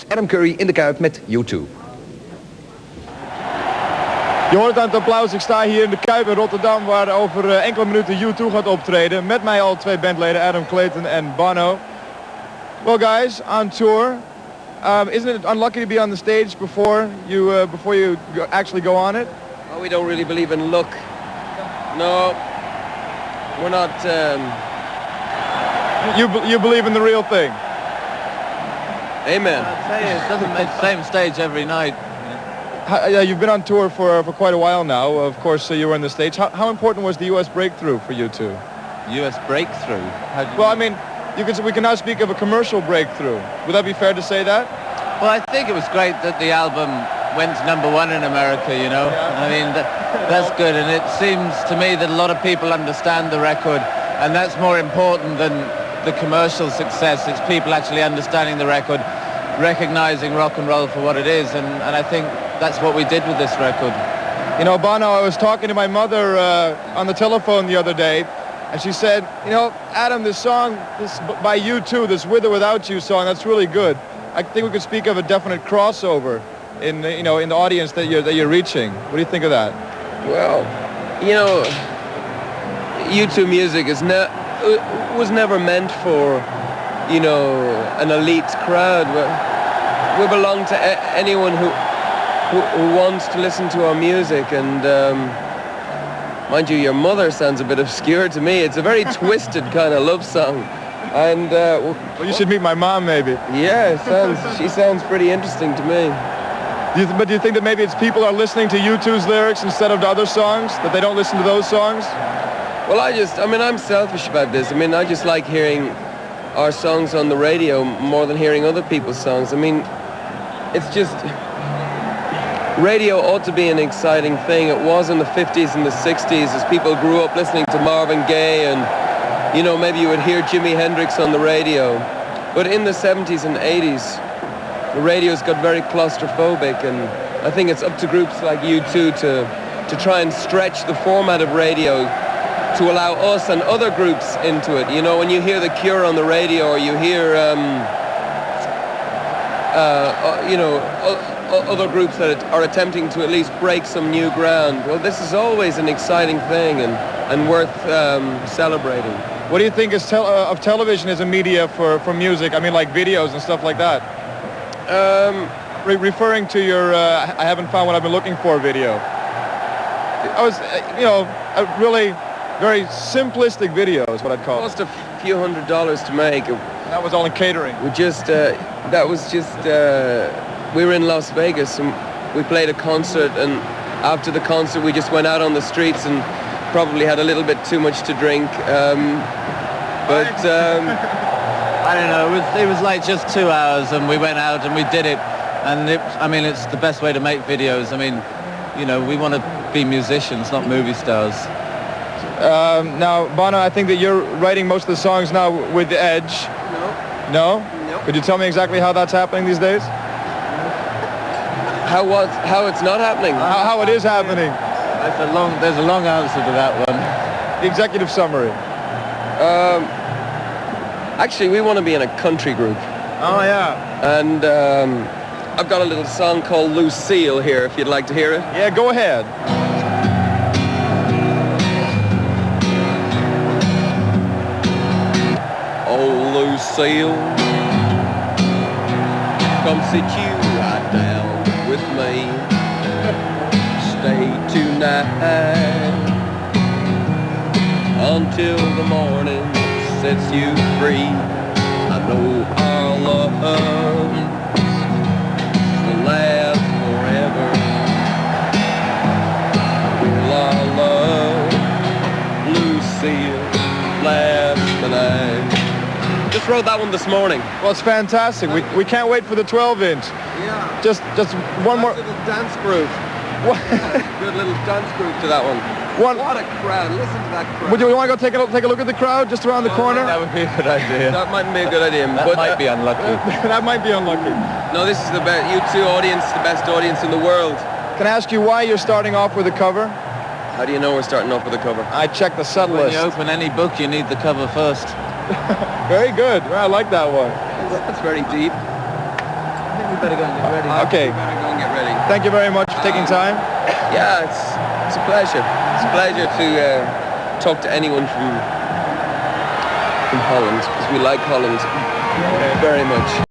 Adam Curry in de Kuip met U2. Je hoort aan het applaus, ik sta hier in de Kuip in Rotterdam waar over enkele minuten U2 gaat optreden. Met mij al twee bandleden, Adam, Clayton en Bono. Well guys, on tour, isn't it unlucky to be on the stage before you actually go on it? Oh, we don't really believe in luck. No, we're not... You believe in the real thing? Amen. I'd say it doesn't make the same stage every night. Yeah, you've been on tour for quite a while now. Of course, you were on the stage. How important was the U.S. breakthrough for you two? U.S. breakthrough? Well, I mean, we can now speak of a commercial breakthrough. Would that be fair to say that? Well, I think it was great that the album went #1 in America, you know. Yeah. I mean, that's good. And it seems to me that a lot of people understand the record, and that's more important than the commercial success. It's people actually understanding the record, recognizing rock and roll for what it is, and I think that's what we did with this record. You know, Bono, I was talking to my mother on the telephone the other day, and she said, you know, Adam, this song, this by U2, this With or Without You song, that's really good. I think we could speak of a definite crossover in the audience that you're reaching. What do you think of that? Well, you know, U2 music was never meant for, you know, an elite crowd. We belong to anyone who wants to listen to our music, and mind you, your mother sounds a bit obscure to me. It's a very twisted kind of love song, and well, you should meet my mom, maybe. Yeah, she sounds pretty interesting to me. But do you think that maybe it's people are listening to U2's lyrics instead of to other songs, that they don't listen to those songs? Well, I'm selfish about this. I mean, I just like hearing our songs on the radio more than hearing other people's songs. I mean, it's just... Radio ought to be an exciting thing. It was in the 50s and the 60s as people grew up listening to Marvin Gaye, and, you know, maybe you would hear Jimi Hendrix on the radio. But in the 70s and 80s, the radio's got very claustrophobic, and I think it's up to groups like U2 to try and stretch the format of radio to allow us and other groups into it. You know, when you hear The Cure on the radio, or you hear, you know, other groups that are attempting to at least break some new ground, well, this is always an exciting thing and worth celebrating. What do you think of television as a media for music? I mean, like videos and stuff like that. Referring to your I haven't found what I've been looking for video. I was, you know, a really very simplistic video is what I'd call it. It cost a few $100s to make. That was all in catering. We were in Las Vegas and we played a concert, and after the concert we just went out on the streets and probably had a little bit too much to drink. I don't know, it was like just 2 hours, and we went out and we did it. And I mean, it's the best way to make videos. I mean, you know, we want to be musicians, not movie stars. Now, Bono, I think that you're writing most of the songs now with the Edge. No? No? Could you tell me exactly how that's happening these days? How it's not happening? How it is happening? There's a long answer to that one. The executive summary. Actually, we want to be in a country group. Oh, yeah. And I've got a little song called Lucille here, if you'd like to hear it. Yeah, go ahead. Oh, Lucille, come sit you right down with me. Stay tonight until the morning sets you free. I know our love will last forever. Will our love, Lucille, last the night? Just wrote that one this morning. Well, it's fantastic. We can't wait for the 12-inch. Yeah. Just one more. Little dance groove. Good little dance groove to that one. What a crowd! Listen to that crowd. Would you want to go take a look at the crowd just around the corner? That would be a good idea. That might be a good idea. That might be unlucky. That might be unlucky. No, this is the best. U2 audience, the best audience in the world. Can I ask you why you're starting off with a cover? How do you know we're starting off with a cover? I checked the set When list. you open any book, you need the cover first. Very good. I like that one. That's very deep. you better go and get ready. Okay. You better go and get ready. Thank you very much for taking time. Yeah, it's a pleasure. It's a pleasure to talk to anyone from Holland, because we like Holland very much.